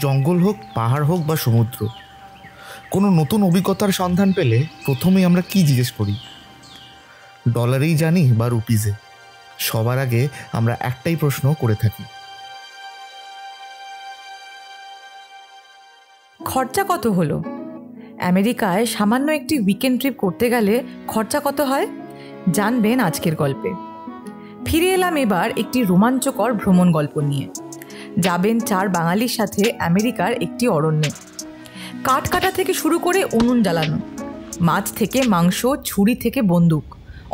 জঙ্গল হোক, পাহাড় হোক বা সমুদ্র, কোনো নতুন অভিজ্ঞতার সন্ধান পেলে প্রথমেই আমরা কি জিজ্ঞেস করি? ডলারেই জানি বা রুপিজে? সবার আগে আমরা একটাই প্রশ্ন করে থাকি, খরচা কত হলো? আমেরিকায় সামান্য একটি উইকেন্ড ট্রিপ করতে গেলে খরচা কত হয় জানবেন আজকের গল্পে। ফিরে এলাম এবার একটি রোমাঞ্চকর ভ্রমণ গল্প নিয়ে। যাবেন 4 বাঙালির সাথে আমেরিকার একটি অরণ্যে। কাঠ কাটা থেকে শুরু করে উনুন জ্বালানো, মাছ থেকে মাংস, ছুরি থেকে বন্দুক,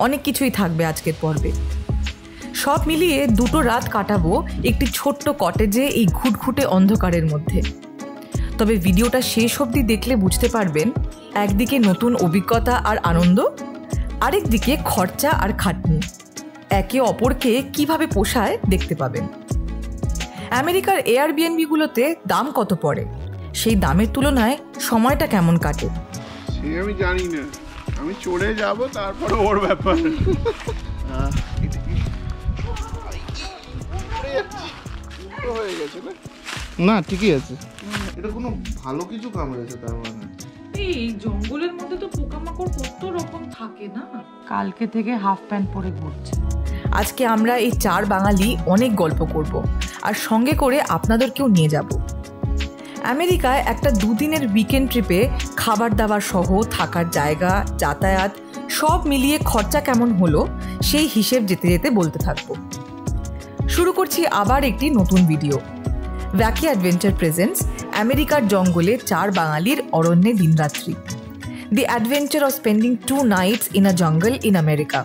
অনেক কিছুই থাকবে আজকের পর্বে। সব মিলিয়ে 2 রাত কাটাবো একটি ছোট্ট কটেজে এই ঘুটঘুটে অন্ধকারের মধ্যে। তবে ভিডিওটা শেষ অবধি দেখলে বুঝতে পারবেন, একদিকে নতুন অভিজ্ঞতা আর আনন্দ, আরেকদিকে খরচা আর খাটনি একে অপরকে কিভাবে পোষায় দেখতে পাবেন। আমেরিকার এয়ারবিএনবিগুলোতে দাম কত পড়ে, সেই দামের তুলনায় সময়টা কেমন কাটে সে আমি জানি না, আমি চড়ে যাব তারপরে ওর ব্যাপার। হয়ে গেছে না, ঠিকই আছে। এটা কোনো ভালো কিছু কামড়েছে তার মানে? এই জঙ্গলের মধ্যে তো পোকামাকড় কত রকম থাকে না। কালকে থেকে হাফ প্যান্ট পরে ঘুরছে। আজকে আমরা এই 4 বাঙালি অনেক গল্প করব আর সঙ্গে করে আপনাদেরকেও নিয়ে যাব। আমেরিকায় একটা 2 দিনের উইকেন্ড ট্রিপে খাবার দাবার সহ থাকার জায়গা, যাতায়াত সব মিলিয়ে খরচা কেমন হলো সেই হিসেব যেতে যেতে বলতে থাকবো। শুরু করছি আবার একটি নতুন ভিডিও। ওয়াকি অ্যাডভেঞ্চার প্রেজেন্টস আমেরিকার জঙ্গলে 4 বাঙালির অরণ্যে দিনরাত্রি, the adventure of spending 2 nights in a jungle in America.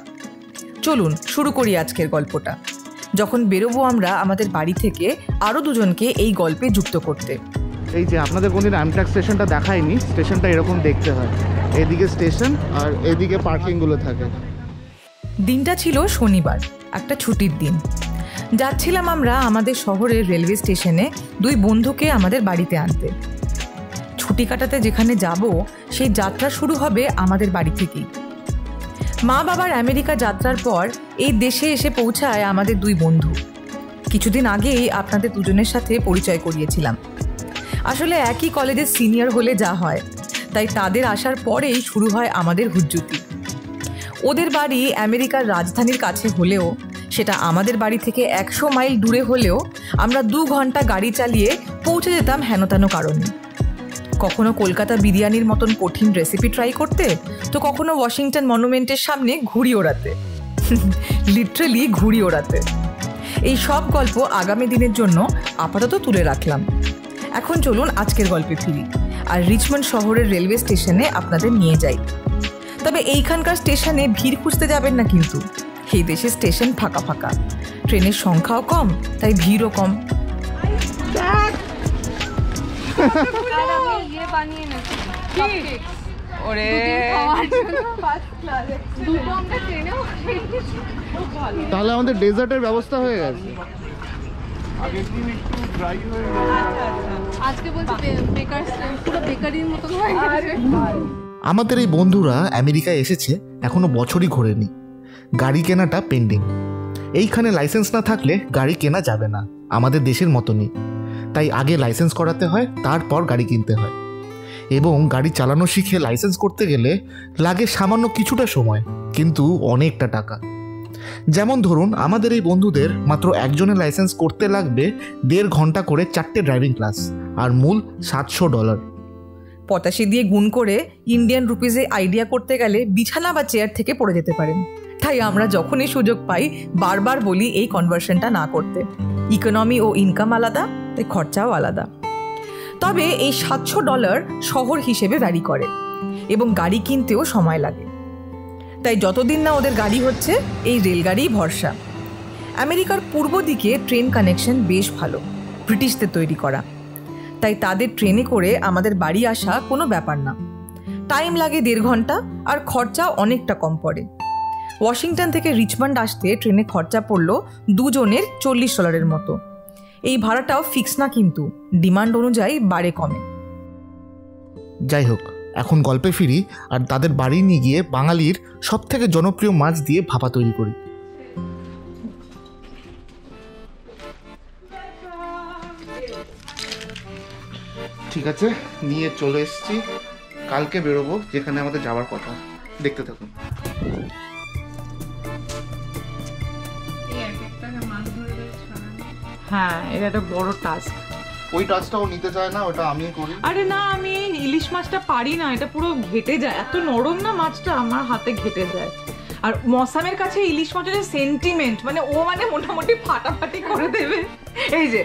চলুন শুরু করি আজকের গল্পটা। যখন বেরোবো আমরা আমাদের বাড়ি থেকে আরও 2 জনকে এই গল্পে যুক্ত করতে। এই যে আপনাদের কোনদিন আমট্রাক স্টেশনটা দেখায়নি, স্টেশনটা এরকম দেখতে হয়। এদিকে স্টেশন আর এদিকে পার্কিংগুলো থাকে। দিনটা ছিল শনিবার, একটা ছুটির দিন। যাচ্ছিলাম আমরা আমাদের শহরের রেলওয়ে স্টেশনে 2 বন্ধুকে আমাদের বাড়িতে আনতে। ছুটি কাটাতে যেখানে যাব সেই যাত্রা শুরু হবে আমাদের বাড়ি থেকেই। মা বাবার আমেরিকা যাত্রার পর এই দেশে এসে পৌঁছায় আমাদের 2 বন্ধু। কিছুদিন আগেই আপনাদের 2 জনের সাথে পরিচয় করিয়েছিলাম। আসলে একই কলেজের সিনিয়র হলে যা হয়, তাই তাদের আসার পরেই শুরু হয় আমাদের হুজ্জুতি। ওদের বাড়ি আমেরিকার রাজধানীর কাছে হলেও, সেটা আমাদের বাড়ি থেকে 100 মাইল দূরে হলেও আমরা 2 ঘন্টা গাড়ি চালিয়ে পৌঁছে যেতাম হেনতেন কারণে। কখনো কলকাতা বিরিয়ানির মতন কঠিন রেসিপি ট্রাই করতে, তো কখনো ওয়াশিংটন মনুমেন্টের সামনে ঘুড়ি ওড়াতে। লিটারালি ঘুড়ি ওড়াতে। এই সব গল্প আগামী দিনের জন্য আপাতত তুলে রাখলাম। এখন চলুন আজকের গল্পে ফিরি আর রিচমন্ড শহরের রেলওয়ে স্টেশনে আপনাদের নিয়ে যাই। তবে এইখানকার স্টেশনে ভিড় খুঁজতে যাবেন না কিন্তু। এই দেশে স্টেশন ফাঁকা ফাঁকা, ট্রেনের সংখ্যাও কম, তাই ভিড়ও কম। তাহলে আমাদের ডেজার্টের ব্যবস্থা হয়ে গেছে। আগের দিন একটু ড্রাই হয়ে আজকে বলছি পুরো বেকারির মতো হয়ে গেছে। আমাদের এই বন্ধুরা আমেরিকায় এসেছে, এখনো বছরই ঘোরেনি। গাড়ি কেনাটা পেন্ডিং। এইখানে লাইসেন্স না থাকলে গাড়ি কেনা যাবে না, আমাদের দেশের মতনই। তাই আগে লাইসেন্স করাতে হয়, তারপর গাড়ি কিনতে হয়। এবং গাড়ি চালানো শিখে লাইসেন্স করতে গেলে লাগে সামান্য কিছুটা সময়, কিন্তু অনেকটা টাকা। যেমন ধরুন আমাদের এই বন্ধুদের মাত্র একজনের লাইসেন্স করতে লাগবে 1.5 ঘন্টা করে 4টে ড্রাইভিং ক্লাস, আর মূল $700। 85 দিয়ে গুণ করে ইন্ডিয়ান রুপিজে আইডিয়া করতে গেলে বিছানা বা চেয়ার থেকে পড়ে যেতে পারেন। তাই আমরা যখনই সুযোগ পাই বারবার বলি এই কনভার্সনটা না করতে। ইকোনমি ও ইনকাম আলাদা, তাই খরচাও আলাদা। তবে এই $700 শহর হিসেবে ভ্যারি করে এবং গাড়ি কিনতেও সময় লাগে। তাই যতদিন না ওদের গাড়ি হচ্ছে, এই রেলগাড়িই ভরসা। আমেরিকার পূর্ব দিকে ট্রেন কানেকশন বেশ ভালো, ব্রিটিশদের তৈরি করা। তাই তাদের ট্রেনে করে আমাদের বাড়ি আসা কোনো ব্যাপার না। টাইম লাগে 1.5 ঘন্টা, আর খরচা অনেকটা কম পড়ে। ওয়াশিংটন থেকে রিচমন্ড আসতে ট্রেনে খরচা পড়ল 2 জনের $40 মতো। এই ভাড়াটাও ফিক্স না, কিন্তু ডিমান্ড অনুযায়ী বাড়ে কমে। যাই হোক, এখন গল্পে ফিরি আর তাদের বাড়ি নিয়ে গিয়ে বাঙালির সবথেকে জনপ্রিয় মাছ দিয়ে ভাপা তৈরি করি। ঠিক আছে, নিয়ে চলে এসেছি। কালকে বেরোবো যেখানে আমাদের যাওয়ার কথা। দেখতে থাকুন। হ্যাঁ, এটা একটা বড় টাস্ক। ওই টাচটাও নিতে চায় না, ওটা আমি করি। আরে না, আমি ইলিশ মাছটা পারি না, এটা পুরো ঘেটে যায়, এত নরম না মাছটা, আমার হাতে ঘেটে যায়। আর মসামের কাছে ইলিশ মাছের সেন্টিমেন্ট, মানে ও মানে মোটামুটি ফাটাফাটি করে দেবে। এই যে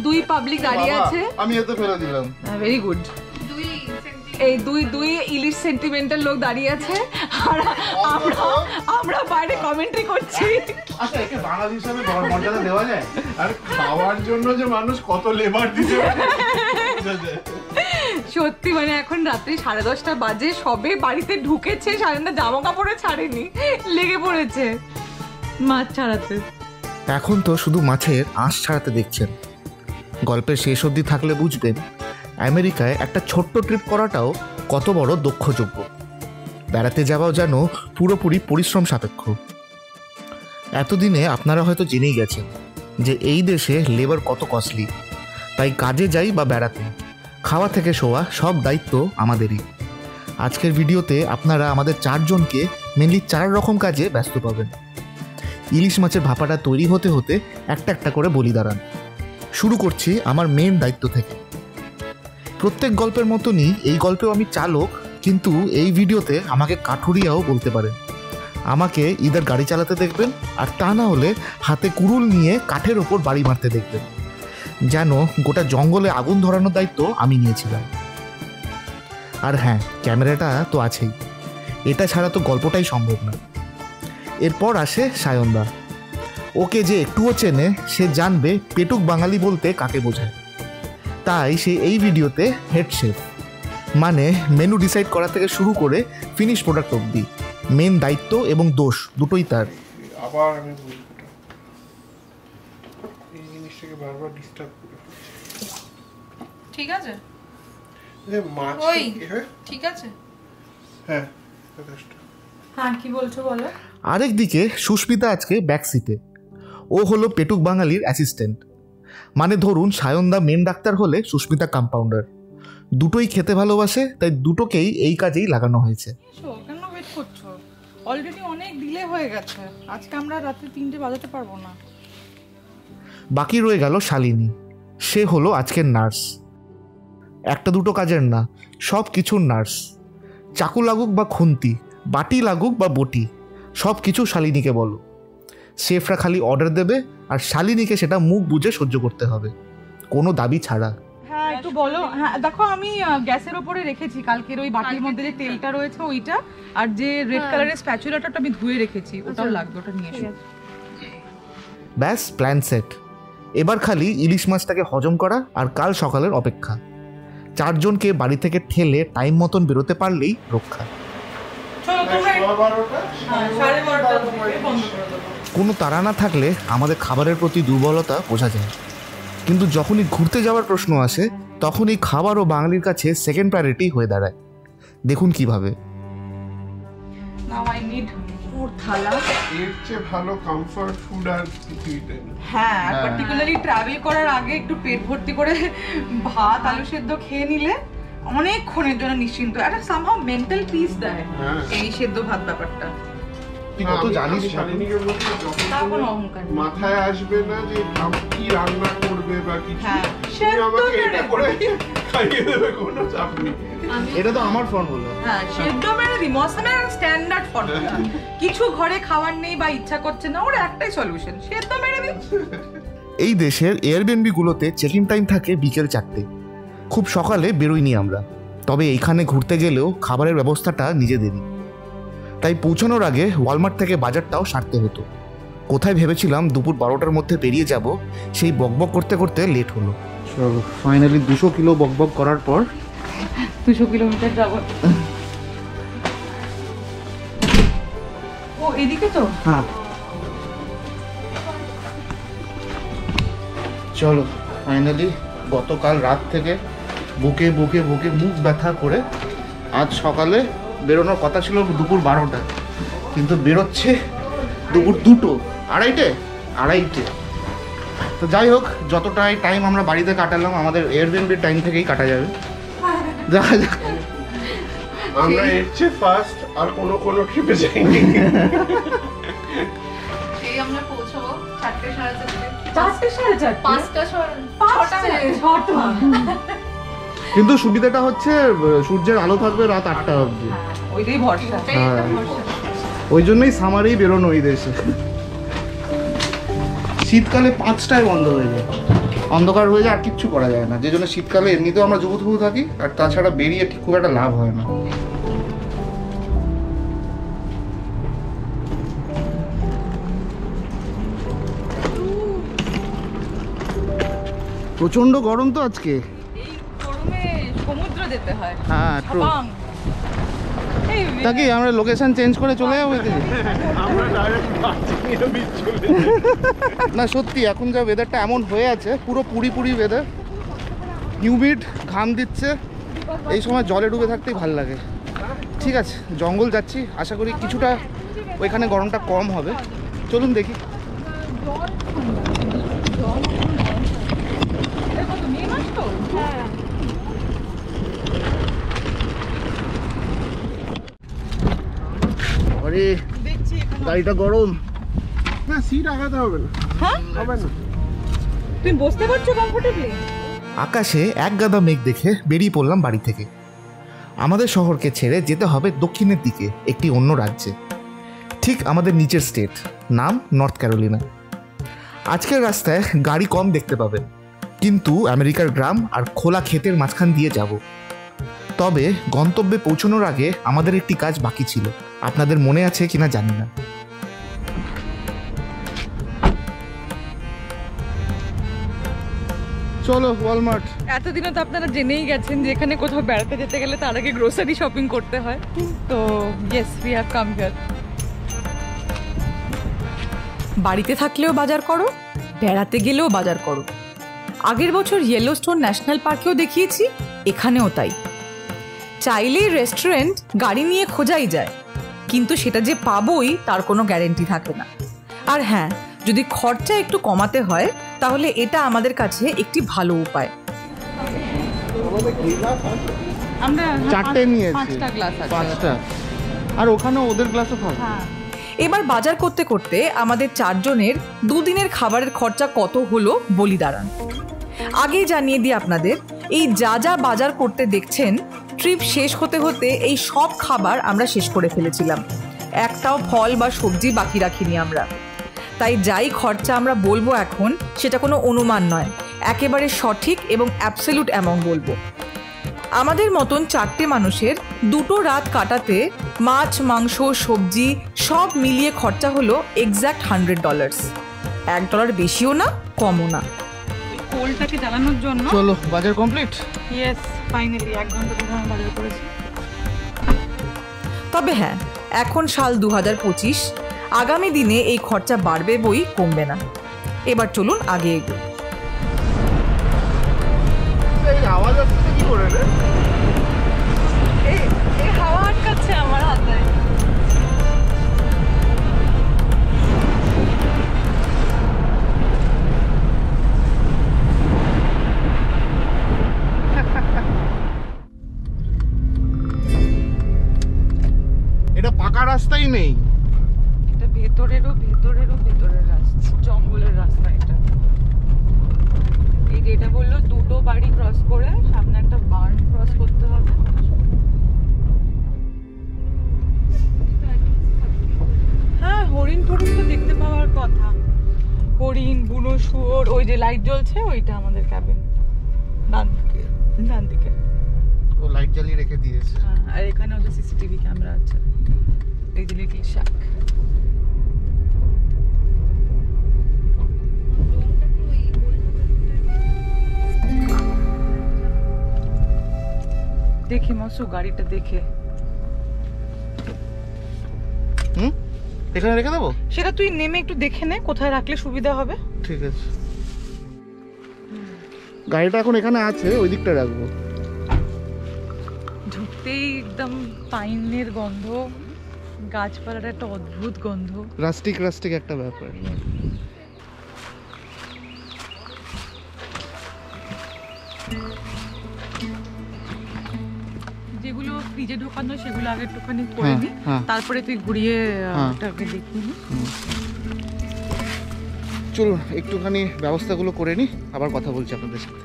দুই পাবলিক দাঁড়িয়ে আছে, আমি এতে ফেলে দিলাম। Very good. এই দুই ইলিশ সেন্টিমেন্টাল লোক দাঁড়িয়ে আছে, আর আমরা বাইরে কমেন্ট্রি করছি। আচ্ছা, একে বাঙালি হিসাবে মর্যাদা দেওয়া যায়? আর খাওয়ার জন্য যে মানুষ কত লেবার দিতে পারে। সত্যি মানে এখন রাত্রি 10:30 বাজে, সবে বাড়িতে ঢুকেছে, সায়নদা জামা কাপড়ে ছাড়েনি, লেগে পড়েছে মাছ ছাড়াতে। এখন তো শুধু মাছের আঁশ ছাড়াতে দেখছেন। গল্পের শেষ অবধি থাকলে বুঝবেন আমেরিকায় একটা ছোট্ট ট্রিপ করাটাও কত বড় দক্ষযোগ্য। বেড়াতে যাওয়াও যেন পুরোপুরি পরিশ্রম সাপেক্ষ। এতদিনে আপনারা হয়তো জেনেই গেছেন যে এই দেশে লেবার কত কস্টলি। তাই কাজে যাই বা বেড়াতে, খাওয়া থেকে শোয়া সব দায়িত্ব আমাদেরই। আজকের ভিডিওতে আপনারা আমাদের 4 জনকে মেনলি 4 রকম কাজে ব্যস্ত পাবেন। ইলিশ মাছের ভাপাটা তৈরি হতে হতে একটা করে বলি দাঁড়ান। শুরু করছি আমার মেন দায়িত্ব থেকে। প্রত্যেক গল্পের মতনই এই গল্পেও আমি চালক, কিন্তু এই ভিডিওতে আমাকে কাঠুরিয়াও বলতে পারেন। আমাকে ইদার গাড়ি চালাতে দেখবেন, আর তা না হলে হাতে কুড়ুল নিয়ে কাঠের ওপর বাড়ি মারতে দেখবেন, যেন গোটা জঙ্গলে আগুন ধরানোর দায়িত্ব আমি নিয়েছিলাম। আর হ্যাঁ, ক্যামেরাটা তো আছেই, এটা ছাড়া তো গল্পটাই সম্ভব না। এরপর আসে সায়নদা। ওকে যে একটুও চেনে সে জানবে পেটুক বাঙালি বলতে কাকে বোঝায়। তাই সে এই ভিডিওতে হেড শেফ, মানে মেনু ডিসাইড করা থেকে শুরু করে ফিনিশ প্রোডাক্ট অবধি মেন দায়িত্ব এবং দোষ দুটোই তার। আবার আমি এই জিনিসটাকে বারবার ডিস্টার্ব করে। ঠিক আছে, মাছ ওই ঠিক আছে। হ্যাঁ হ্যাঁ, কি বলছো বলো। আরেকদিকে সুস্মিতা আজকে ব্যাক সিটে। ও হলো পেটুক বাঙালির অ্যাসিস্ট্যান্ট। মানে ধরুন সায়নদা মেন ডাক্তার হলে সুস্মিতা কম্পাউন্ডার। দুটোই খেতে ভালোবাসে, তাই দুটোকেই এই কাজেই লাগানো হয়েছে। কেন ওয়েট করছো? অলরেডি অনেক ডিলে হয়ে গেছে, আজকে আমরা রাতে 3টে বাজাতে পারবো না। বাকি রয়ে গেল শালিনী। সে হলো আজকের নার্স। একটা দুটো কাজের না, সব কিছুর নার্স। চাকু লাগুক বা খুন্তি, বাটি লাগুক বা বটি, সব কিছু শালিনীকে বলো। শেফরা খালি অর্ডার দেবে, আর শালিনীকে সেটা মুখ বুঝে সহ্য করতে হবে, কোনো দাবি ছাড়া। হ্যাঁ, একটু বলো। হ্যাঁ দেখো, আমি গ্যাসের ওপরে রেখেছি কালকের ওই বাটির মধ্যে যে তেলটা রয়েছে ওইটা, আর যে রেড কালারের স্প্যাচুলাটা আমি ধুয়ে রেখেছি, ওটাও লাগবে, ওটা নিয়ে এসো। ব্যাস, প্ল্যান সেট। এবার খালি ইলিশ মাছটাকে হজম করা আর কাল সকালের অপেক্ষা। 4 জনকে বাড়ি থেকে ঠেলে টাইম মতন বেরোতে পারলেই রক্ষা। কোনো তাড়া না থাকলে আমাদের খাবারের প্রতি দুর্বলতা বোঝা যায়, কিন্তু যখনই ঘুরতে যাওয়ার প্রশ্ন আসে তখন এই খাবারও বাঙালির কাছে সেকেন্ড প্রায়োরিটি হয়ে দাঁড়ায়। দেখুন কিভাবে। হ্যাঁ, পার্টিকুলারলি ট্রাভেল করার আগে একটু পেট ভর্তি করে ভাত আলু সেদ্ধ খেয়ে নিলে অনেকক্ষণের জন্য নিশ্চিন্ত, একটা সামহাউ মেন্টাল পিস দেয় এই সেদ্ধ ভাত ব্যাপারটা। কত জানিস শালিনীকে বলতে মাথায় আসবে না যে কি রান্না করবে বা কিছু, আমাকে এটা করে খাইয়ে দেবে, কোনো চাপ নেই। এটা তো আমার ফর্মুলা। হ্যাঁ, সেদ্ধ মেরে দি, মশলার স্ট্যান্ডার্ড ফর্মুলা। কিছু ঘরে খাওয়ার নেই বা ইচ্ছা করছে না, ওর একটাই সলিউশন, সেদ্ধ মেরে দি। এই দেশের এয়ারবিএনবি গুলোতে চেকিং টাইম থাকে বিকেল 4টে। খুব সকালে বেরোইনি আমরা, তবে এইখানে ঘুরতে গেলেও খাবারের ব্যবস্থাটা নিজেদেরই। তাই পৌঁছানোর আগে ওয়ালমার্ট থেকে বাজারটাও সারতে হতো। কোথায় ভেবেছিলাম দুপুর 12টার মধ্যে বেরিয়ে যাব, সেই বকবক করতে করতে লেট হলো। ফাইনালি 200 কিলো বকবক করার পর 200 কিলোমিটার যাব। ও এদিকে তো। হ্যাঁ চলো, ফাইনালি গতকাল রাত থেকে বুকে বুকে বুকে মুখ ব্যথা করে আজ সকালে বেরোনোর কথা ছিল দুপুর 12টা, কিন্তু বেরোচ্ছে দুপুর 2টো, আড়াইটে। তো যাই হোক, যতটাই টাইম আমরা বাড়িতে কাটালাম আমাদের এয়ারবিএনবির টাইম থেকেই কাটা যাবে। দেখা যাক। আমরা এর চেয়ে ফার্স্ট আর কোনো ট্রিপে যাইনি। এই আমরা পৌঁছাবো 4:30 সাড়ে পাঁচটা 6টা। কিন্তু সুবিধাটা হচ্ছে সূর্যের আলো থাকবে রাত 8টা অবধি। ওইটাই ভরসা। হ্যাঁ, ওই জন্যই সামারেই বেরোনো ওই দেশে। শীতকালে 5টায় বন্ধ হয়ে যায়, অন্ধকার হয়ে যায়, আর কিচ্ছু করা যায় না। যে জন্য শীতকালে এমনিতেও আমরা জুবুথুবু থাকি, আর তাছাড়া বেরিয়ে ঠিক খুব একটা লাভ হয় না। প্রচন্ড গরম তো আজকে। এই গরমে সমুদ্র যেতে হয়। হ্যাঁ, ট্রু। বাং। এই তা কি আমরা লোকেশন চেঞ্জ করে চলে যাবো এদিকে? আমরা ডাইরেক্ট দার্জিলিং বিচ চলে না সত্যি এখন যা ওয়েদারটা এমন হয়ে আছে, পুরো পুরি ওয়েদার, হিউমিড, ঘাম দিচ্ছে, এই সময় জলে ডুবে থাকতেই ভালো লাগে। ঠিক আছে, জঙ্গল যাচ্ছি, আশা করি কিছুটা ওইখানে গরমটা কম হবে। চলুন দেখি। আরে গাড়িটা গরম। না, সিট আগাতে হবে না। হবে না। তুমি বসতে পারছো কমফোর্টেবলি? আকাশে এক গাদা মেঘ দেখে বেরিয়ে পড়লাম বাড়ি থেকে। আমাদের শহরকে ছেড়ে যেতে হবে দক্ষিণের দিকে, একটি অন্য রাজ্যে, ঠিক আমাদের নিচের স্টেট, নাম নর্থ ক্যারোলিনা। আজকের রাস্তায় গাড়ি কম দেখতে পাবেন, কিন্তু আমেরিকার গ্রাম আর খোলা ক্ষেতের মাঝখান দিয়ে যাব। তবে গন্তব্যে পৌঁছানোর আগে আমাদের একটি কাজ বাকি ছিল, আপনাদের মনে আছে কিনা জানি না। চলো ওয়ালমার্ট। এতদিনও তো আপনারা জেনেই গেছেন যে এখানে কোথাও বেড়াতে যেতে গেলে তার আগে গ্রোসারি শপিং করতে হয়। তো yes, we have come here. বাড়িতে থাকলেও বাজার করো, বেড়াতে গেলেও বাজার করো। আগের বছর ইয়েলোস্টোন ন্যাশনাল পার্কেও দেখিয়েছি, এখানেও তাই। চাইলেই রেস্টুরেন্ট গাড়ি নিয়ে খোঁজাই যায়, কিন্তু সেটা যে পাবোই তার কোনো গ্যারেন্টি থাকে না। আর হ্যাঁ, যদি খরচা একটু কমাতে হয় তাহলে এটা আমাদের কাছে একটি ভালো উপায়। আমরা 4টে নিয়েছি, 5টা গ্লাস আছে। 5টা, আর ওখানে ওদের গ্লাসও থাকবে। এবার বাজার করতে করতে আমাদের 4 জনের দুদিনের খাবারের খরচা কত হলো বলি দাঁড়ান। আগেই জানিয়ে দিই আপনাদের, এই যা যা বাজার করতে দেখছেন, ট্রিপ শেষ হতে হতে এই সব খাবার আমরা শেষ করে ফেলেছিলাম। একটাও ফল বা সবজি বাকি রাখিনি আমরা। তাই যাই খরচা আমরা বলবো এখন, সেটা কোনো অনুমান নয়, একেবারে সঠিক এবং অ্যাবসলিউট অ্যামাউন্ট বলবো। আমাদের মতন 4টে মানুষের 2টো রাত কাটাতে মাছ, মাংস, সবজি সব মিলিয়ে খরচা হলো এক্স্যাক্ট $100। $1 বেশিও না, কমও না। কোলটাকে জ্বালানোর জন্য চলো বাজার কমপ্লিট। ইয়েস, ফাইনালি 1 ঘন্টা ধরে আমি বাজার করেছি। তবে হ্যাঁ, এখন সাল 2025, আগামী দিনে এই খরচা বাড়বে বই, কমবে না। এবার চলুন আগে এগোই। এই আওয়াজ আসছে কি করে রে? এই হাওয়া আটকাচ্ছে আমার হাতে। এটা পাকা রাস্তাই নেই, এটা ভেতরের রাস্তা, জঙ্গলের রাস্তা। এটা বললো 2টো বাড়ি ক্রস করে সামনে একটা বার্ন ক্রস করতে হবে। হ্যাঁ, হরিণ টরিণ তো দেখতে পাওয়ার কথা। হরিণ, বুনো শুয়োর। ওই যে লাইট জ্বলছে, ওইটা আমাদের ক্যাবিন, ডান দিকে। ও লাইট জ্বালিয়ে রেখে দিয়েছে। হ্যাঁ, আর এখানে ওদের সিসিটিভি ক্যামেরা আছে। এই যে লিটল শাক। দেখি মাসু, গাড়িটা দেখে। এখানে রেখে দেবো? সেটা তুই নেমে একটু দেখে নে কোথায় রাখলে সুবিধা হবে। ঠিক আছে, গাড়িটা এখন এখানে আছে, ওই দিকটা রাখবো। ঢুকতেই একদম পাইনের গন্ধ, গাছপালার একটা অদ্ভুত গন্ধ, রাস্টিক একটা ব্যাপার। যেগুলো ফ্রিজে ঢোকানো সেগুলো আগে একটুখানি করে নি, তারপরে তুই ঘুরিয়ে ওটাকে দেখিয়ে নি। চলো একটুখানি ব্যবস্থাগুলো করে নি, আবার কথা বলছি আপনাদের সাথে।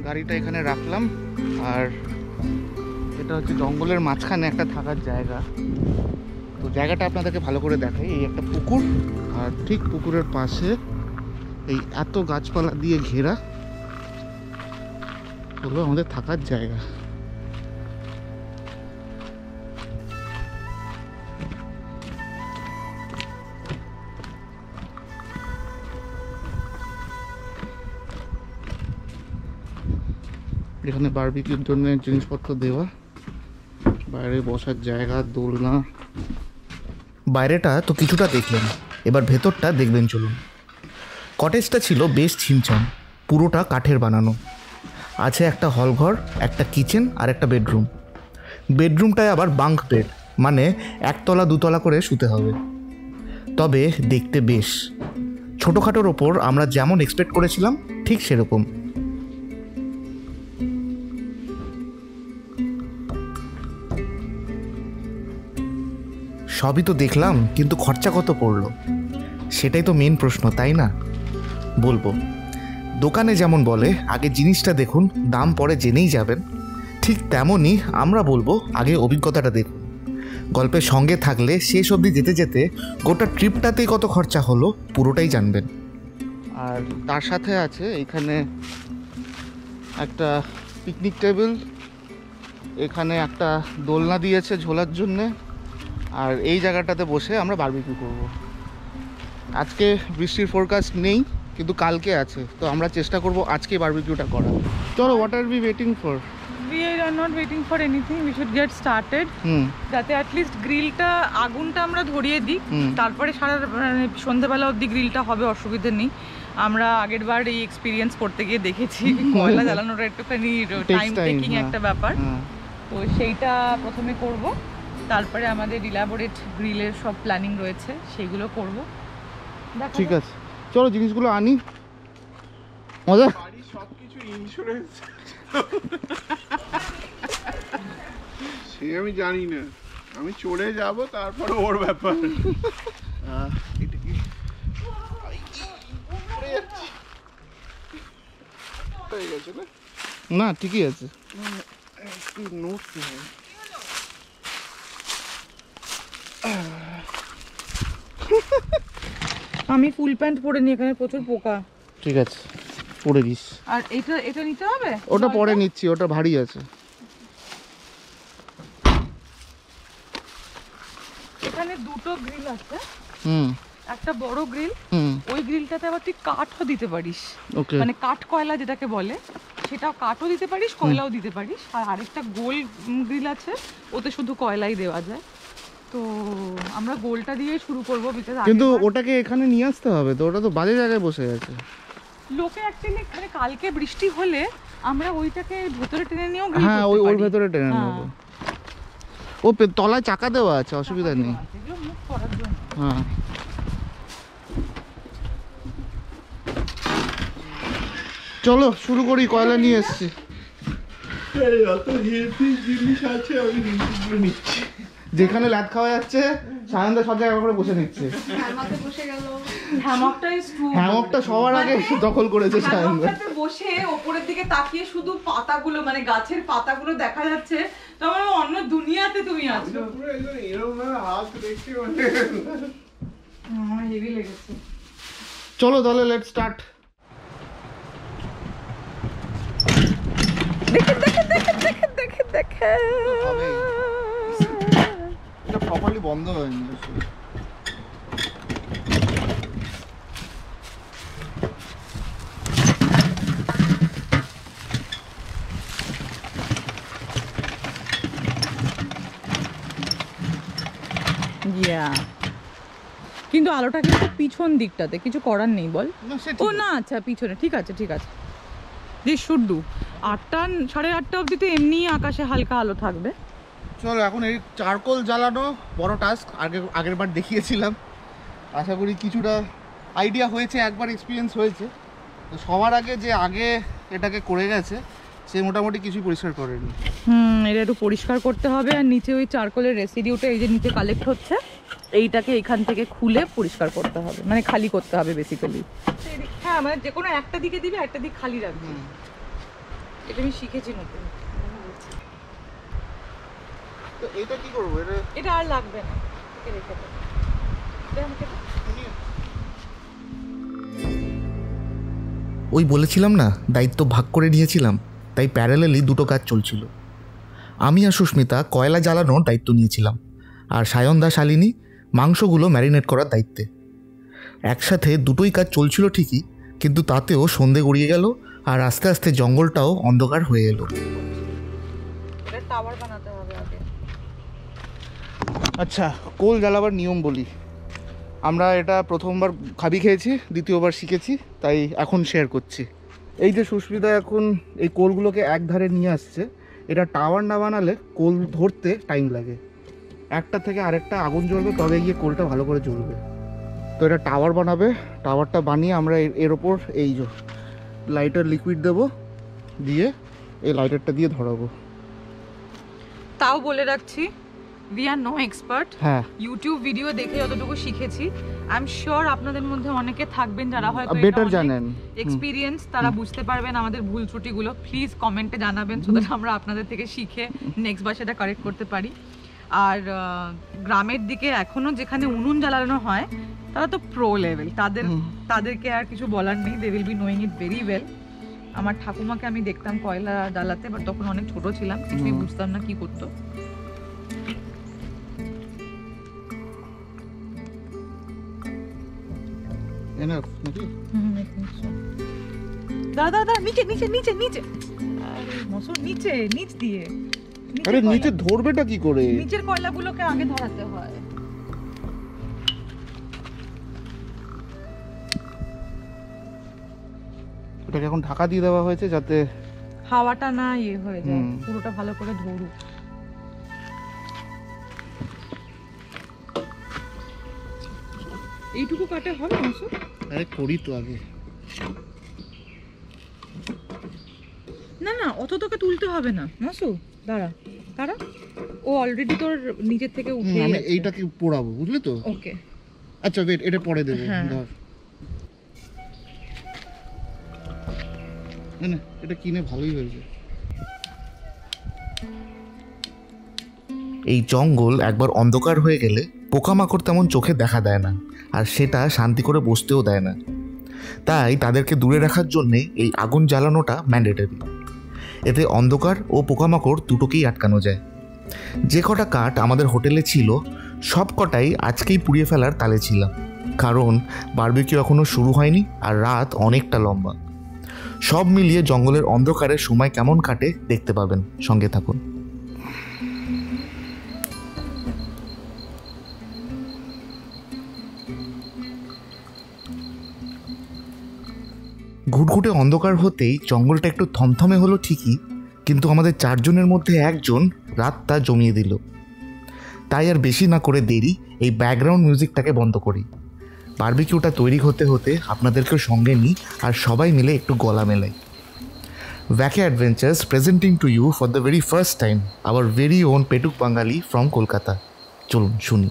গাড়িটা এখানে রাখলাম, আর এটা হচ্ছে জঙ্গলের মাঝখানে একটা থাকার জায়গা। তো জায়গাটা আপনাদেরকে ভালো করে দেখাই। এই একটা পুকুর, আর ঠিক পুকুরের পাশে এই এত গাছপালা দিয়ে ঘেরা হলো আমাদের থাকার জায়গা। এখানে বারবিকিউর জন্য জিনিসপত্র দেওয়া, বাইরে বসার জায়গা, দোলনা। বাইরেটা তো কিছুটা দেখলেন, এবার ভেতরটা দেখবেন চলুন। কটেজটা ছিল বেশ ছিমছাম, পুরোটা কাঠের বানানো। আছে একটা হলঘর, একটা কিচেন আর একটা বেডরুম। বেডরুমটায় আবার বাঙ্ক বেড, মানে একতলা দুতলা করে শুতে হবে। তবে দেখতে বেশ ছোটোখাটোর ওপর আমরা যেমন এক্সপেক্ট করেছিলাম ঠিক সেরকম। সবই তো দেখলাম, কিন্তু খরচা কত পড়লো সেটাই তো মেন প্রশ্ন, তাই না? বলবো, দোকানে যেমন বলে আগে জিনিসটা দেখুন, দাম পরে জেনেই যাবেন, ঠিক তেমনই আমরা বলবো আগে অভিজ্ঞতাটা দেখুন। গল্পের সঙ্গে থাকলে শেষ অবধি যেতে যেতে গোটা ট্রিপটাতেই কত খরচা হলো পুরোটাই জানবেন। আর তার সাথে আছে এখানে একটা পিকনিক টেবিল, এখানে একটা দোলনা দিয়েছে ঝোলার জন্যে, আর এই জায়গাটাতে বসে আমরা বারবিকিউ করব। আজকে বৃষ্টির ফোরকাস্ট নেই, কিন্তু কালকে আছে, তো আমরা চেষ্টা করব আজকে বারবিকিউটা করা। চলো, what are we waiting for? We are not waiting for anything. We should get started. যাতে অ্যাটলিস্ট গ্রিলটা, আগুনটা আমরা ধরিয়ে দিই, তারপরে সারা সন্ধ্যাবেলা অবধি গ্রিলটা হবে, অসুবিধা নেই। আমরা আগের বার এই এক্সপিরিয়েন্স করতে গিয়ে দেখেছি কয়লা জ্বালানোটা একটুখানি টাইম টেকিং একটা ব্যাপার। তো সেইটা প্রথমে করব, তারপরে আমাদের ইলাবোরেট গ্রিলের সব প্ল্যানিং রয়েছে, সেগুলো করব। ঠিক আছে, চলো জিনিসগুলো আনি। মজা সবকিছু ইন্স্যুরেন্স সে আমি জানি না, আমি চড়ে যাব, তারপরে ওর ব্যাপার। না ঠিকই আছে। আমি ফুল প্যান্ট পরে নি, এখানে প্রচুর পোকা। ঠিক আছে, পরে দিস। আর এটা নিতে হবে? ওটা পরে নিচ্ছি, ওটা ভারী আছে। এখানে দুটো গ্রিল আছে, একটা বড় গ্রিল, ওই গ্রিলটাতে আবার তুই কাঠও দিতে পারিস, মানে কাঠ কয়লা যেটাকে বলে, সেটাও কাঠও দিতে পারিস, কয়লাও দিতে পারিস। আর আরেকটা গোল গ্রিল আছে, ওতে শুধু কয়লাই দেওয়া যায়। তো আমরা গোলটা দিয়ে শুরু করবো, কিন্তু ওটাকে এখানে নিয়ে আসতে হবে তো, ওটা তো বাজে জায়গায় বসে আছে। লোকে অ্যাকচুয়ালি মানে কালকে বৃষ্টি হলে আমরা ওইটাকে ভেতরে টেনে নিয়েও, হ্যাঁ ওই ভেতরে টেনে নেবো। ও তলায় চাকা দেওয়া আছে, অসুবিধা নেই। হ্যাঁ চলো শুরু করি, কয়লা নিয়ে এসছি। যেখানে লাদ খাওয়া যাচ্ছে সায়নদা সব জায়গা করে বসে নিচ্ছে। হ্যামকটা সবার আগে দখল করেছে সায়নদা। বসে ওপরের দিকে তাকিয়ে শুধু পাতাগুলো, মানে গাছের পাতাগুলো দেখা যাচ্ছে, তো আমার অন্য দুনিয়াতে তুমি আছো। হেভি লেগেছে। চলো তাহলে লেটস স্টার্ট। দেখে দেখে দেখে দেখে দেখে দেখে এটা প্রপারলি বন্ধ হয়নি। কিন্তু আলোটা কিন্তু পিছন দিকটাতে, কিছু করার নেই বল। ও না, আচ্ছা পিছনে, ঠিক আছে ঠিক আছে। This should do. 8টা 8:30 অবধি তো এমনি আকাশে হালকা আলো থাকবে। চলো এখন এই চারকোল জ্বালানো বড় টাস্ক, আগের বার দেখিয়েছিলাম। আশা করি কিছুটা আইডিয়া হয়েছে, একবার এক্সপিরিয়েন্স হয়েছে। তো সবার আগে যে এটাকে করে গেছে সে মোটামুটি কিছুই পরিষ্কার করেনি। এটা একটু পরিষ্কার করতে হবে। আর নিচে ওই চারকোলের রেসিডিউটা এই যে নিচে কালেক্ট হচ্ছে, এইটাকে এইখান থেকে খুলে পরিষ্কার করতে হবে, মানে খালি করতে হবে বেসিক্যালি। হ্যাঁ, মানে যে কোনো একটা দিকে দিবে, একটা দিক খালি রাখবে। এটা আমি শিখেছি নতুন। তো এটা কি করবো? এটা আর লাগবে না, রেখে দেবো। ওই বলেছিলাম না দায়িত্ব ভাগ করে নিয়েছিলাম, তাই প্যারালেলি দুটো কাজ চলছিল। আমি আর সুস্মিতা কয়লা জ্বালানোর দায়িত্ব নিয়েছিলাম, আর সায়নদা শালিনী মাংসগুলো ম্যারিনেট করার দায়িত্বে। একসাথে দুটোই কাজ চলছিল ঠিকই, কিন্তু তাতেও সন্ধে গড়িয়ে গেল আর আস্তে আস্তে জঙ্গলটাও অন্ধকার হয়ে এলো। আচ্ছা, কোল জ্বালাবার নিয়ম বলি। আমরা এটা প্রথমবার খাবি খেয়েছি, দ্বিতীয়বার শিখেছি, তাই এখন শেয়ার করছি। এই যে সুস্মিতা এখন এই কোলগুলোকে এক ধারে নিয়ে আসছে। এটা টাওয়ার না বানালে কোল ধরতে টাইম লাগে, একটা থেকে আরেকটা আগুন জ্বলবে তবে গিয়ে কোলটা ভালো করে জ্বলবে। তো এটা টাওয়ার বানাবে, টাওয়ারটা বানিয়ে আমরা এর ওপর এই যে লাইটার লিকুইড দেবো, দিয়ে এই লাইটারটা দিয়ে ধরাবো। তাও বলে রাখছি, উই আর নো এক্সপার্ট। হ্যাঁ, ইউটিউব ভিডিও দেখে যতটুকু শিখেছি, আই এম শিওর আপনাদের মধ্যে অনেকে থাকবেন যারা হয়তো বেটার জানেন, এক্সপিরিয়েন্স, তারা বুঝতে পারবেন আমাদের ভুল ত্রুটিগুলো। প্লিজ কমেন্টে জানাবেন, সো দ্যাট আমরা আপনাদের থেকে শিখে নেক্সট বার সেটা কারেক্ট করতে পারি। আর গ্রামের দিকে এখনো যেখানে উনুন জ্বালানো হয় তারা তো প্রো লেভেল, তাদেরকে আর কিছু বলার নেই, they will be knowing it very well. আমার ঠাকুমাকে আমি দেখতাম কয়লা জ্বালাতে, বাট তখন অনেক ছোট ছিলাম, কিছুই বুঝতাম না কি করতো। দাদা নিচে নিচে নিচে নিচে, নিচে নিচ দিয়ে। আরে নিচে ধরবেটা কি করে? নিচের কয়লাগুলোকে আগে ধরাতে হয়। এটাকে এখন ঢাকা দিয়ে দেওয়া হয়েছে যাতে হাওয়াটা না হয়ে যায়, পুরোটা ভালো করে ধরুক। এইটুকু কাটে হবে না? আরে করি তো আগে। না না, অত তোকে তুলতে হবে না মাসু। দাঁড়া দাঁড়া, ও অলরেডি তোর নিজের থেকে উঠে আমি এইটাকে পোড়াবো, বুঝলি তো? ওকে, আচ্ছা ওয়েট, এটা পরে দেবো। ধর না, এটা কিনে ভালোই হয়েছে। এই জঙ্গল একবার অন্ধকার হয়ে গেলে পোকামাকড় তেমন চোখে দেখা দেয় না, আর সেটা শান্তি করে বসতেও দেয় না। তাই তাদেরকে দূরে রাখার জন্যে এই আগুন জ্বালানোটা ম্যান্ডেটরি। এতে অন্ধকার ও পোকামাকড় দুটোকেই আটকানো যায়। যে কটা কাঠ আমাদের হোটেলে ছিল সব কটাই আজকেই পুড়িয়ে ফেলার তালে ছিলাম, কারণ বারবিকিউ এখনও শুরু হয়নি আর রাত অনেকটা লম্বা। সব মিলিয়ে জঙ্গলের অন্ধকারে সময় কেমন কাটে দেখতে পাবেন, সঙ্গে থাকুন। ঘুটঘুটে অন্ধকার হতেই জঙ্গলটা একটু থমথমে হলো ঠিকই, কিন্তু আমাদের চারজনের মধ্যে একজন রাতটা জমিয়ে দিল। তাই আর বেশি না করে দেরি, এই ব্যাকগ্রাউন্ড মিউজিকটাকে বন্ধ করি। বারবিকিউটা তৈরি হতে হতে আপনাদেরকেও সঙ্গে নিই আর সবাই মিলে একটু গলা মেলাই। Wacky Adventures presenting to you for the very first time our very own Petuk Bangali from Kolkata. চলুন শুনি।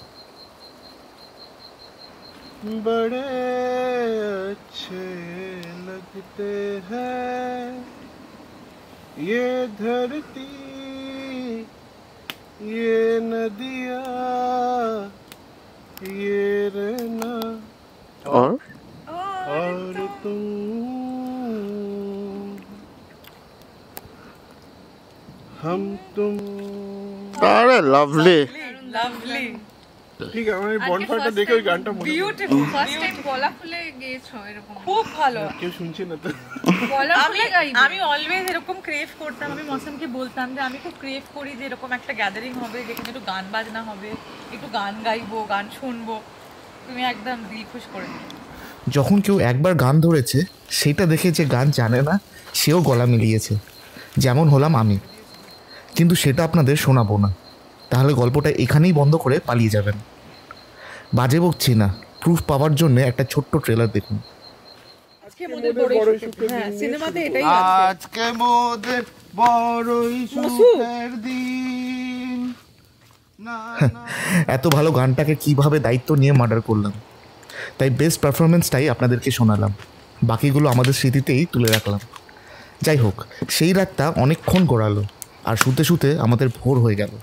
बड़े अच्छे लगते हैं ये धरती ये नदियाँ ये रहना और तुम हम तुम। अरे लवली লাভলি। ঠিক আছে, আমি বনফায়ারটা দেখে ওই গানটা মনে বিউটিফুল। ফার্স্ট টাইম গলা ফুলে গেছো এরকম? খুব ভালো। কেউ শুনছে না তো। গলা ফুলে গাইবে? আমি অলওয়েজ এরকম ক্রেভ করতাম, আমি মৌসুমকে বলতাম যে আমি খুব ক্রেভ করি যে এরকম একটা গ্যাদারিং হবে যেখানে একটু গান বাজনা হবে, একটু গান গাইবো, গান শুনবো। তুমি একদম দিল খুশ করে দিলে। যখন কেউ একবার গান ধরেছে সেটা দেখে যে গান জানে না সেও গলা মিলিয়েছে, যেমন হলাম আমি। কিন্তু সেটা আপনাদের শোনাবো না, তাহলে গল্পটা এখানেই বন্ধ করে পালিয়ে যাবেন। বাজে বকছি না, প্রুফ পাওয়ার জন্য একটা ছোট্ট ট্রেলার দেখুন। আজকে মোদের বড়ই সুখের দিন। এত ভালো গানটাকে কিভাবে দায়িত্ব নিয়ে মার্ডার করলাম, তাই বেস্ট পারফরমেন্সটাই আপনাদেরকে শোনালাম, বাকিগুলো আমাদের স্মৃতিতেই তুলে রাখলাম। যাই হোক, সেই রাতটা অনেকক্ষণ গড়ালো আর শুতে শুতে আমাদের ভোর হয়ে গেল।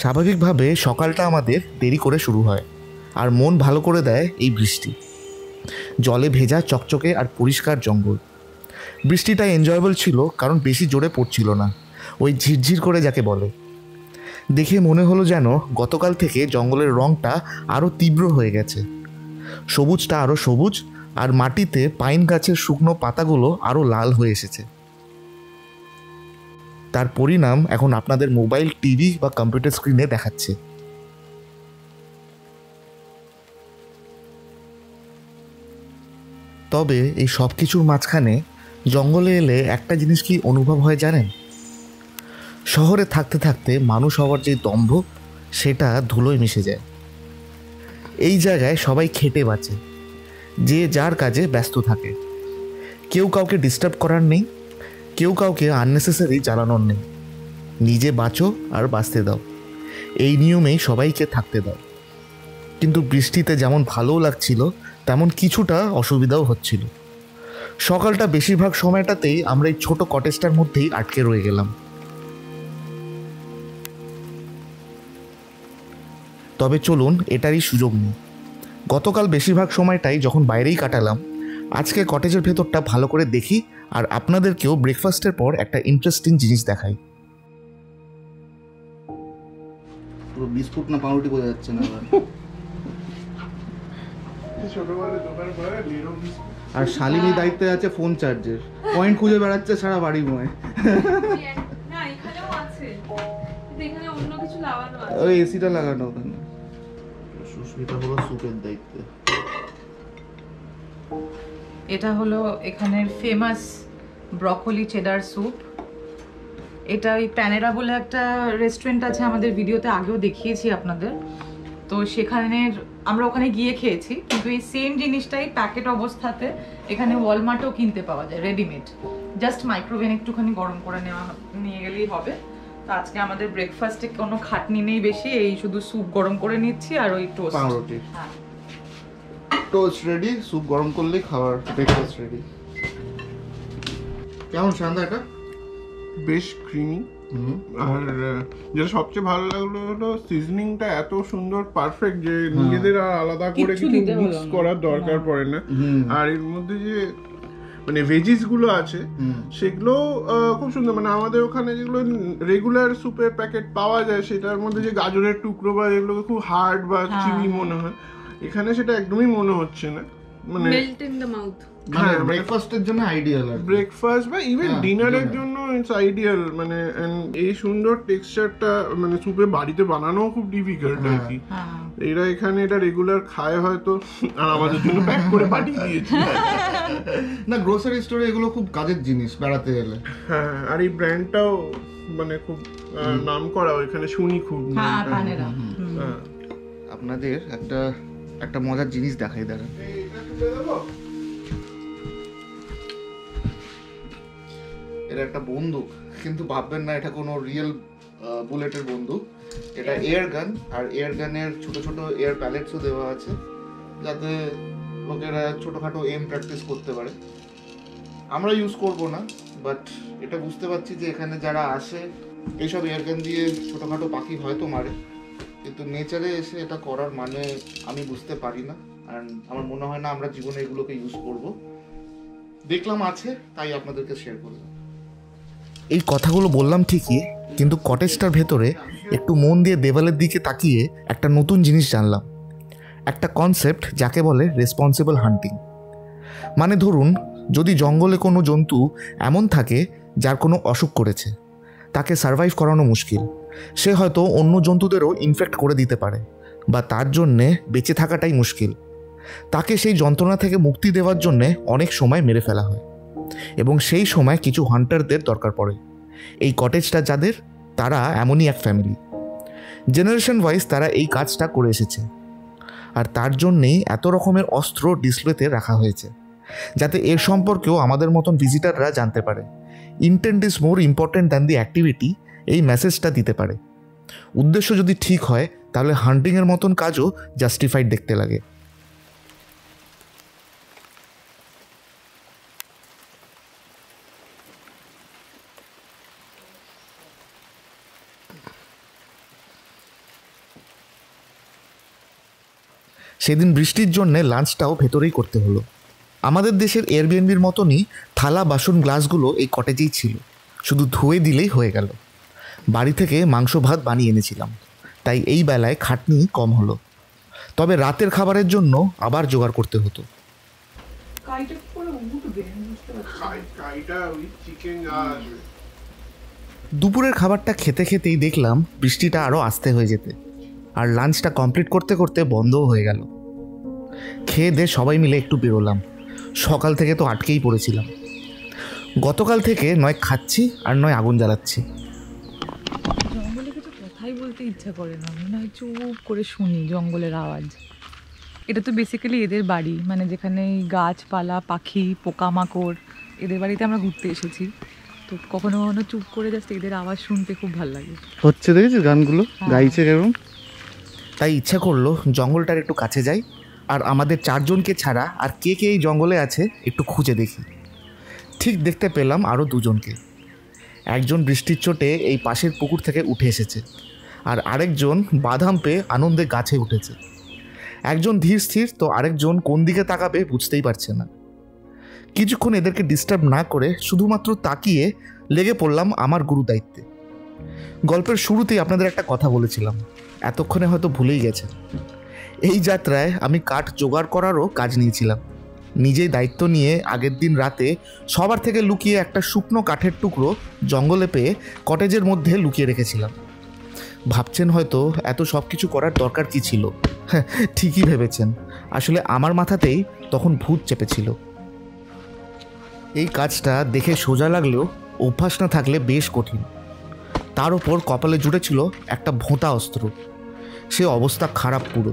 স্বাভাবিকভাবে সকালটা আমাদের দেরি করে শুরু হয়, আর মন ভালো করে দেয় এই বৃষ্টি। জলে ভেজা চকচকে আর পরিষ্কার জঙ্গল। বৃষ্টিটা এনজয়েবল ছিল কারণ বেশি জোরে পড়ছিল না, ওই ঝিরঝির করে যাকে বলে। দেখে মনে হলো যেন গতকাল থেকে জঙ্গলের রঙটা আরও তীব্র হয়ে গেছে, সবুজটা আরও সবুজ, আর মাটিতে পাইন গাছের শুকনো পাতাগুলো আরও লাল হয়ে এসেছে। তার পরিণাম এখন আপনাদের মোবাইল, টিভি বা কম্পিউটার স্ক্রিনে দেখাচ্ছে। তবে এই সব কিছুর মাঝখানে জঙ্গলে এলে একটা জিনিস কি অনুভব হয় জানেন? শহরে থাকতে থাকতে মানুষ হওয়ার যে দম্ভ, সেটা ধুলোয় মিশে যায়। এই জায়গায় সবাই খেটে বাঁচে, যে যার কাজে ব্যস্ত থাকে, কেউ কাউকে ডিস্টার্ব করার নেই, কেউ কাউকে আননেসেসারি জ্বালানোর নেই। নিজে বাঁচো আর বাঁচতে দাও, এই নিয়মেই সবাইকে থাকতে দাও। কিন্তু বৃষ্টিতে যেমন ভালোও লাগছিল, তেমন কিছুটা অসুবিধাও হচ্ছিল। সকালটা বেশিরভাগ সময়টাতেই আমরা এই ছোট কটেজটার মধ্যেই আটকে রয়ে গেলাম। তবে চলুন এটারই সুযোগ নিই। গতকাল বেশিরভাগ সময়টাই যখন বাইরেই কাটালাম, আজকে কটেজের ভেতরটা ভালো করে দেখি আর আপনাদেরকেও ব্রেকফাস্টের পর একটা ইন্টারেস্টিং জিনিস দেখাই। বিস্কুট না পাউরুটি বোঝা যাচ্ছে না। আর শালিনী দায়িত্বে আছে ফোন চার্জের, পয়েন্ট খুঁজে বেড়াচ্ছে সারা বাড়ি ময়। ওই এসিটা লাগানো ওখানে। সুস্মিতা হলো সুপের দায়িত্বে। এটা হলো এখানের ফেমাস ব্রকলি চেডার স্যুপ। এটা ওই প্যানেরা বলে একটা রেস্টুরেন্ট আছে, আমাদের ভিডিওতে আগেও দেখিয়েছি আপনাদের। তো সেখানের আমরা ওখানে গিয়ে খেয়েছি, কিন্তু এই সেম জিনিসটাই প্যাকেট অবস্থাতে এখানে ওয়ালমার্টেও কিনতে পাওয়া যায় রেডিমেড। জাস্ট মাইক্রোওভেন একটুখানি গরম করে নিয়ে গেলেই হবে। তো আজকে আমাদের ব্রেকফাস্টে কোনো খাটনি নেই বেশি, এই শুধু স্যুপ গরম করে নিচ্ছি আর ওই টোস্ট। পাউরুটি, হ্যাঁ, টোস্ট রেডি, স্যুপ গরম করলেই খাবার ব্রেকফাস্ট রেডি। কেমন শানদা? এটা বেশ ক্রিমি, আর যেটা সবচেয়ে ভালো লাগলো হলো সিজনিংটা এত সুন্দর পারফেক্ট যে নিজেদের আর আলাদা করে কিছু মিক্স করার দরকার পড়ে না। আর এর মধ্যে যে মানে ভেজিস গুলো আছে সেগুলো খুব সুন্দর। মানে আমাদের ওখানে যেগুলো রেগুলার সুপের প্যাকেট পাওয়া যায় সেটার মধ্যে যে গাজরের টুকরো বা যেগুলো খুব হার্ড বা চিনি মনে হয়, এখানে সেটা একদমই মনে হচ্ছে না। মানে মেল্ট ইন দ্য মাউথ, মানে ব্রেকফাস্টের জন্য আইডিয়াল, আর ব্রেকফাস্ট বা ইভেন ডিনারের জন্য ইটস আইডিয়াল। মানে এই সুন্দর টেক্সচারটা মানে সুপে বাড়িতে বানানো খুব ডিফিকাল্ট আর কি। এরা এখানে এটা রেগুলার খায় হয়তো, আর আমাদের জন্য প্যাক করে পাঠিয়ে দিয়েছে। না, গ্রোসারি স্টোরে এগুলো খুব কাজের জিনিস বেড়াতে এলে। হ্যাঁ, আর এই ব্র্যান্ডটাও মানে খুব নাম করা, এখানে শুনি খুব। আপনাদের একটা মজার জিনিস দেখাই, দাঁড়ান। এটা একটা বন্দুক, কিন্তু ভাববেন না এটা কোনো রিয়েল বুলেটের বন্দুক। এটা এয়ার গান, আর এয়ার গানের ছোট ছোট এয়ার প্যালেটসও দেওয়া আছে যাতে লোকেরা ছোটখাটো এম প্র্যাকটিস করতে পারে। আমরা ইউজ করব না, বাট এটা বুঝতে পারছি যে এখানে যারা আসে এইসব এয়ার গান দিয়ে ছোটখাটো পাখি হয়তো মারে, কিন্তু নেচারে এসে এটা করার মানে আমি বুঝতে পারি না। আর আমার মনে হয় না আমরা জীবনে এগুলোকে ইউজ করব। দেখলাম আছে তাই আপনাদেরকে শেয়ার করলাম। এই কথাগুলো বললাম ঠিকই, কিন্তু কটেজটার ভেতরে একটু মন দিয়ে দেওয়ালের দিকে তাকিয়ে একটা নতুন জিনিস জানলাম, একটা কনসেপ্ট যাকে বলে রেসপন্সিবল হান্টিং। মানে ধরুন, যদি জঙ্গলে কোনো জন্তু এমন থাকে যার কোনো অসুখ করেছে, তাকে সারভাইভ করানো মুশকিল, সে হয়তো অন্য জন্তুদেরও ইনফেক্ট করে দিতে পারে, বা তার জন্যে বেঁচে থাকাটাই মুশকিল। তাকে সেই যন্ত্রণা থেকে মুক্তি দেওয়ার জন্যে অনেক সময় মেরে ফেলা হয়, এবং সেই সময় কিছু হান্টারদের দরকার পড়ে। এই কটেজটা যাদের, তারা এমনই এক ফ্যামিলি। জেনারেশন ওয়াইজ তারা এই কাজটা করে এসেছে, আর তার জন্যেই এত রকমের অস্ত্র ডিসপ্লেতে রাখা হয়েছে, যাতে এর সম্পর্কেও আমাদের মতন ভিজিটাররা জানতে পারে। Intent is more important than the activity, এই মেসেজটা দিতে পারে। উদ্দেশ্য যদি ঠিক হয় তাহলে হান্টিংয়ের মতন কাজও জাস্টিফাইড দেখতে লাগে। সেদিন বৃষ্টির জন্যে লাঞ্চটাও ভেতরেই করতে হলো। আমাদের দেশের এয়ারবিএনবির মতনই থালা বাসন গ্লাসগুলো এই কটেজেই ছিল, শুধু ধুয়ে দিলেই হয়ে গেল। বাড়ি থেকে মাংস ভাত বানিয়ে এনেছিলাম, তাই এই বেলায় খাটনি কম হলো। তবে রাতের খাবারের জন্য আবার জোগাড় করতে হতো। দুপুরের খাবারটা খেতে খেতেই দেখলাম বৃষ্টিটা আরও আস্তে হয়ে যেতে, আর লাঞ্চটা কমপ্লিট করতে করতে বন্ধও হয়ে গেল। খেয়ে দিয়ে সবাই মিলে একটু বেরোলাম। সকাল থেকে তো আটকেই পড়েছিলাম। গতকাল থেকে নয় খাচ্ছি আর নয় আগুন জ্বালাচ্ছি। জঙ্গলে কিছু কথাই বলতে ইচ্ছা করে না, মনে হয় চুপ করে শুনি জঙ্গলের আওয়াজ। এটা তো বেসিক্যালি এদের বাড়ি, মানে যেখানে গাছপালা, পাখি, পোকামাকড়, এদের বাড়িতে আমরা ঘুরতে এসেছি। তো কখনো কখনো চুপ করে জাস্ট এদের আওয়াজ শুনতে খুব ভালো লাগে। হচ্ছে দেখেছিস গানগুলো গাইছে কেমন। তাই ইচ্ছা করলো জঙ্গলটার একটু কাছে যাই, আর আমাদের চারজনকে ছাড়া আর কে কে এই জঙ্গলে আছে একটু খুঁজে দেখি। ঠিক দেখতে পেলাম আরও দুজনকে। একজন বৃষ্টির চোটে এই পাশের পুকুর থেকে উঠে এসেছে, আর আরেকজন বাদাম পেয়ে আনন্দে গাছে উঠেছে। একজন ধীর স্থির, তো আরেকজন কোন দিকে তাকাবে বুঝতেই পারছে না। কিছুক্ষণ এদেরকে ডিস্টার্ব না করে শুধুমাত্র তাকিয়ে লেগে পড়লাম আমার গুরু দায়িত্বে। গল্পের শুরুতেই আপনাদের একটা কথা বলেছিলাম, এতক্ষণে হয়তো ভুলেই গেছে। এই যাত্রায় আমি কাঠ জোগাড় করারও কাজ নিয়েছিলাম। নিজেই দায়িত্ব নিয়ে আগের দিন রাতে সবার থেকে লুকিয়ে একটা শুকনো কাঠের টুকরো জঙ্গলে পেয়ে কটেজের মধ্যে লুকিয়ে রেখেছিলাম। ভাবছেন হয়তো এত সব কিছু করার দরকার কি ছিল। ঠিকই ভেবেছেন, আসলে আমার মাথাতেই তখন ভূত চেপেছিল। এই কাজটা দেখে সোজা লাগলেও অভ্যাস না থাকলে বেশ কঠিন। তার ওপর কপালে জুড়েছিল একটা ভোঁতা অস্ত্র। সে অবস্থা খারাপ পুরো।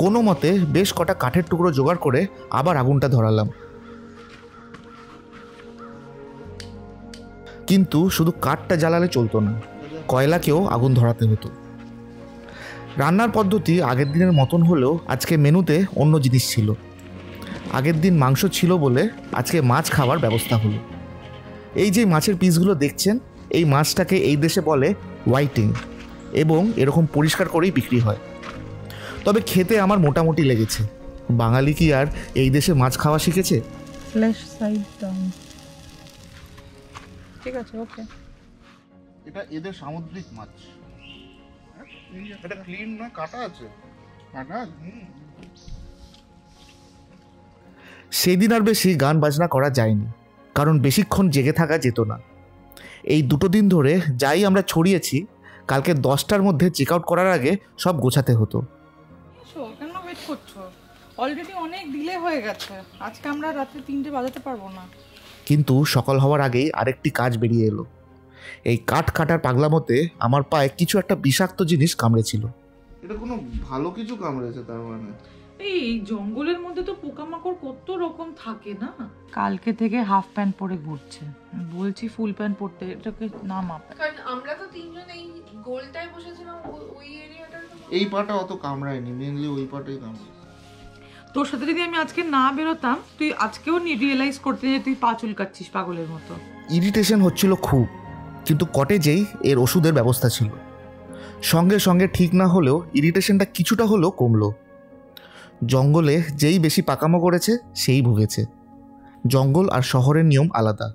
কোনো মতে বেশ কটা কাঠের টুকরো জোগাড় করে আবার আগুনটা ধরালাম। কিন্তু শুধু কাঠটা জ্বালালে চলতো না, কয়লাকেও আগুন ধরাতে হতো। রান্নার পদ্ধতি আগের দিনের মতন হলেও আজকে মেনুতে অন্য জিনিস ছিল। আগের দিন মাংস ছিল বলে আজকে মাছ খাওয়ার ব্যবস্থা হলো। এই যে মাছের পিসগুলো দেখছেন, এই মাছটাকে এই দেশে বলে হোয়াইটিং, এবং এরকম পরিষ্কার করেই বিক্রি হয়। তবে খেতে আমার মোটামুটি লেগেছে। বাঙালি কি আর এই দেশে মাছ খাওয়া শিখেছে? ঠিক আছে, ওকে। এটা এদের সামুদ্রিক মাছ। এটা ক্লিন নয়, কাটা আছে। সেদিন আর বেশি গান বাজনা করা যায়নি, কারণ বেশিক্ষণ জেগে থাকা যেত না। এই 2 দিন ধরে যাই আমরা ছড়িয়েছি, কালকে 10টার মধ্যে চেক আউট করার আগে সব গোছাতে হতো। কেন ওয়েট করছো? অলরেডি অনেক ডিলে হয়ে গেছে। আজকে আমরা রাত্রে 3টে বাজাতে পারবো না। কিন্তু সকাল হওয়ার আগেই আরেকটি কাজ বেরিয়ে এলো। এই কাঠ কাটার পাগলামতে আমার পায়ে কিছু একটা বিষাক্ত জিনিস কামড়েছিল। এটা কোনো ভালো কিছু কামড়েছে তার মানে? এই জঙ্গলের মধ্যে তো পোকামাকড় কত রকম থাকে না। কালকে থেকে হাফ প্যান্ট পরে ঘুরছে, বলছি ফুল প্যান্ট পরতে। এটাকে না মাপে, কারণ আমরা তো 3 জন এই গোলটায় বসেছিলাম, ওই এরিয়াটা। এই পাটা অত কামড়ায়নি, মেইনলি ওই পাটাই কামড়ায়। তোর সাথে যদি আমি আজকে না বেরোতাম, তুই আজকেও রিয়েলাইজ করতে যে তুই পা চুলকাচ্ছিস পাগলের মতো। ইরিটেশন হচ্ছিল খুব, কিন্তু কটেজেই এর ওষুধের ব্যবস্থা ছিল। সঙ্গে সঙ্গে ঠিক না হলেও ইরিটেশনটা কিছুটা হলেও কমলো। জঙ্গলে যেই বেশি পাকামো করেছে সেই ভুগেছে। জঙ্গল আর শহরের নিয়ম আলাদা,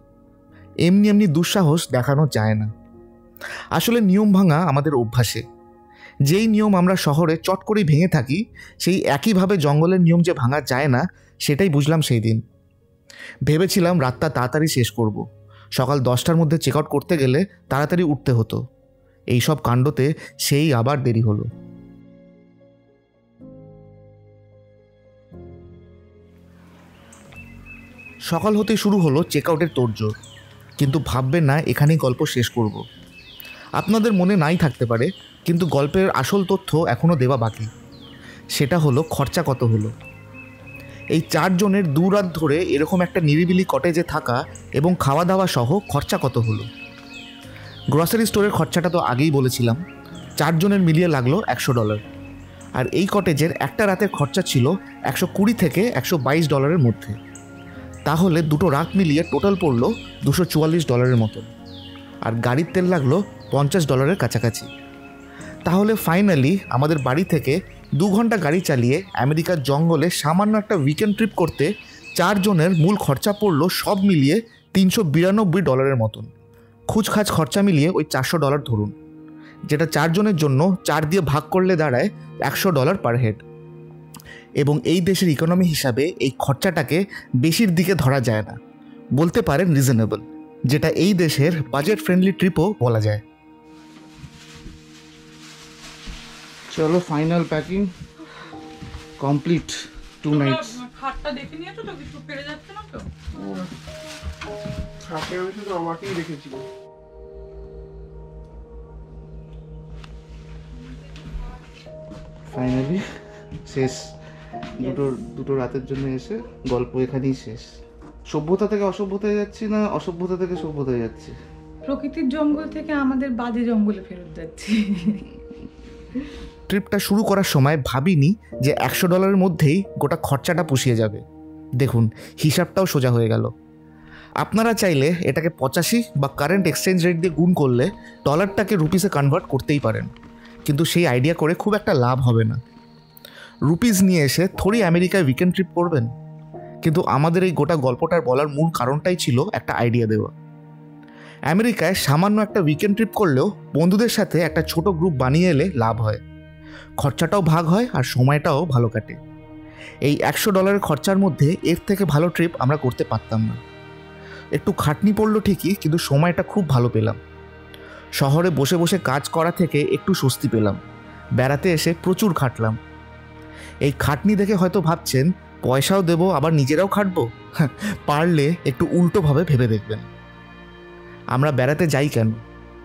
এমনি এমনি দুঃসাহস দেখানো যায় না। আসলে নিয়ম ভাঙা আমাদের অভ্যাসে। যেই নিয়ম আমরা শহরে চট করেই ভেঙে থাকি, সেই একইভাবে জঙ্গলের নিয়ম যে ভাঙা যায় না, সেটাই বুঝলাম সেই দিন। ভেবেছিলাম রাতটা তাড়াতাড়ি শেষ করব। সকাল 10টার মধ্যে চেক আউট করতে গেলে তাড়াতাড়ি উঠতে হতো, এইসব কাণ্ডতে সেই আবার দেরি হলো। সকাল হতে শুরু হলো চেক আউটের তোড়জোড়, কিন্তু ভাববেন না এখানেই গল্প শেষ করব। আপনাদের মনে নাই থাকতে পারে, কিন্তু গল্পের আসল তথ্য এখনও দেওয়া বাকি। সেটা হলো খরচা কত হলো। এই 4 জনের 2 রাত ধরে এরকম একটা নিরিবিলি কটেজে থাকা এবং খাওয়া দাওয়া সহ খরচা কত হলো। গ্রসারি স্টোরের খরচাটা তো আগেই বলেছিলাম, 4 জনের মিলিয়ে লাগলো $100। আর এই কটেজের একটা রাতের খরচা ছিল $120 থেকে $122 মধ্যে। তাহলে 2 রাত মিলিয়ে টোটাল পড়লো $244 মতো। আর গাড়ির তেল লাগলো $50 কাছাকাছি। তাহলে ফাইনালি আমাদের বাড়ি থেকে 2 ঘন্টা গাড়ি চালিয়ে আমেরিকার জঙ্গলে সামান্য একটা উইকেন্ড ট্রিপ করতে 4 জনের মূল খরচা পড়লো সব মিলিয়ে $392 মতন। খুচখাচ খরচা মিলিয়ে ওই $400 ধরুন, যেটা 4 জনের জন্য 4 দিয়ে ভাগ করলে দাঁড়ায় $100 পার হেড। এবং এই দেশের ইকোনমি হিসাবে এই খরচাটাকে বেশির দিকে ধরা যায় না, বলতে পারেন রিজনেবল, যেটা এই দেশের বাজেট ফ্রেন্ডলি ট্রিপও বলা যায়। চলো ফাইনাল প্যাকিং কমপ্লিট, 2 নাইটস। খাটটা দেখে নিয়েছো তো, কিছু ফেলে যাচ্ছে না তো? খাটে আমি শুধু আমাকেই দেখেছি। ফাইনালি শেষ, দুটো রাতের জন্য এসে গল্প এখানেই শেষ। সভ্যতা থেকে অসভ্যতায় যাচ্ছি না, অসভ্যতা থেকে সভ্যতায় যাচ্ছি। প্রকৃতির জঙ্গল থেকে আমাদের বাজে জঙ্গলে ফেরত যাচ্ছি। ট্রিপটা শুরু করার সময় ভাবিনি যে $100 মধ্যেই গোটা খরচাটা পুষিয়ে যাবে। দেখুন হিসাবটাও সোজা হয়ে গেল। আপনারা চাইলে এটাকে 85 বা কারেন্ট এক্সচেঞ্জ রেট দিয়ে গুণ করলে ডলারটাকে রুপিসে কনভার্ট করতেই পারেন, কিন্তু সেই আইডিয়া করে খুব একটা লাভ হবে না। রুপিস নিয়ে এসে থোড়ি আমেরিকায় উইকেন্ড ট্রিপ করবেন। কিন্তু আমাদের এই গোটা গল্পটার বলার মূল কারণটাই ছিল একটা আইডিয়া দেওয়া। আমেরিকায় সামান্য একটা উইকেন্ড ট্রিপ করলেও বন্ধুদের সাথে একটা ছোট গ্রুপ বানিয়ে এলে লাভ হয়, খরচাটাও ভাগ হয় আর সময়টাও ভালো কাটে। এই $100 খরচার মধ্যে এর থেকে ভালো ট্রিপ আমরা করতে পারতাম না। একটু খাটনি পড়লো ঠিকই, কিন্তু সময়টা খুব ভালো পেলাম। শহরে বসে বসে কাজ করা থেকে একটু স্বস্তি পেলাম। বেড়াতে এসে প্রচুর খাটলাম। এই খাটনি দেখে হয়তো ভাবছেন পয়সাও দেবো আবার নিজেরাও খাটবো। পারলে একটু উল্টোভাবে ভেবে দেখবেন। আমরা বেড়াতে যাই কেন?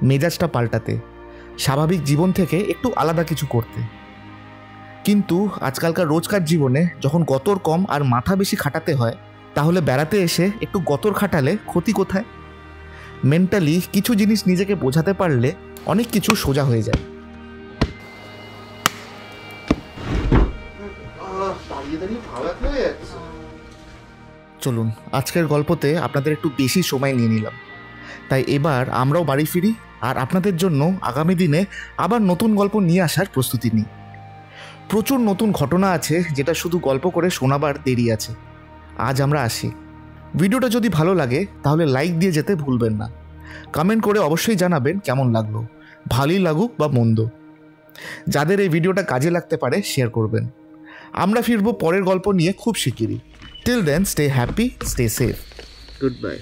মেজাজটা পাল্টাতে, স্বাভাবিক জীবন থেকে একটু আলাদা কিছু করতে। কিন্তু আজকালকার রোজকার জীবনে যখন গতর কম আর মাথা বেশি খাটাতে হয়, তাহলে বেড়াতে এসে একটু গতর খাটালে ক্ষতি কোথায়? মেন্টালি কিছু জিনিস নিজেকে বোঝাতে পারলে অনেক কিছু সোজা হয়ে যায়। চলুন আজকের গল্পতে আপনাদের একটু বেশি সময় নিয়ে নিলাম, তাই এবার আমরাও বাড়ি ফিরি আর আপনাদের জন্য আগামী দিনে আবার নতুন গল্প নিয়ে আসার প্রস্তুতি নিই। প্রচুর নতুন ঘটনা আছে যেটা শুধু গল্প করে শোনাবার দেরি আছে। আজ আমরা আসি। ভিডিওটা যদি ভালো লাগে তাহলে লাইক দিয়ে যেতে ভুলবেন না। কমেন্ট করে অবশ্যই জানাবেন কেমন লাগলো, ভালোই লাগুক বা মন্দ। যাদের এই ভিডিওটা কাজে লাগতে পারে শেয়ার করবেন। আমরা ফিরবো পরের গল্প নিয়ে খুব শিগগিরই। Till then stay happy, stay safe, good by.